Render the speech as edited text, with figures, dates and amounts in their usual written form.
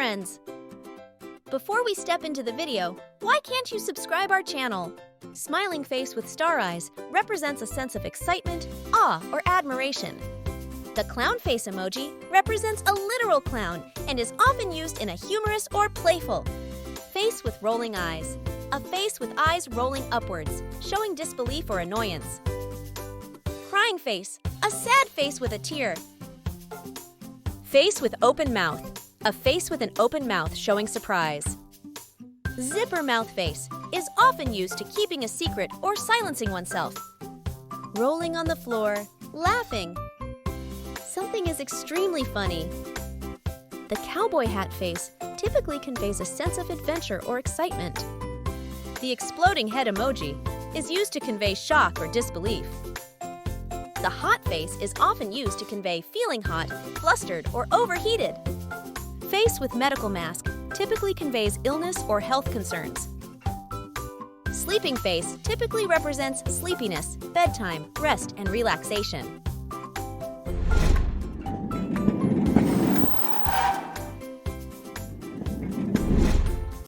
friends. Before we step into the video, why can't you subscribe our channel? Smiling face with star eyes represents a sense of excitement, awe, or admiration. The clown face emoji represents a literal clown and is often used in a humorous or playful. Face with rolling eyes. A face with eyes rolling upwards, showing disbelief or annoyance. Crying face. A sad face with a tear. Face with open mouth. A face with an open mouth showing surprise. Zipper mouth face is often used to keeping a secret or silencing oneself. Rolling on the floor, laughing. Something is extremely funny. The cowboy hat face typically conveys a sense of adventure or excitement. The exploding head emoji is used to convey shock or disbelief. The hot face is often used to convey feeling hot, flustered, or overheated. Face with medical mask typically conveys illness or health concerns. Sleeping face typically represents sleepiness, bedtime, rest, and relaxation.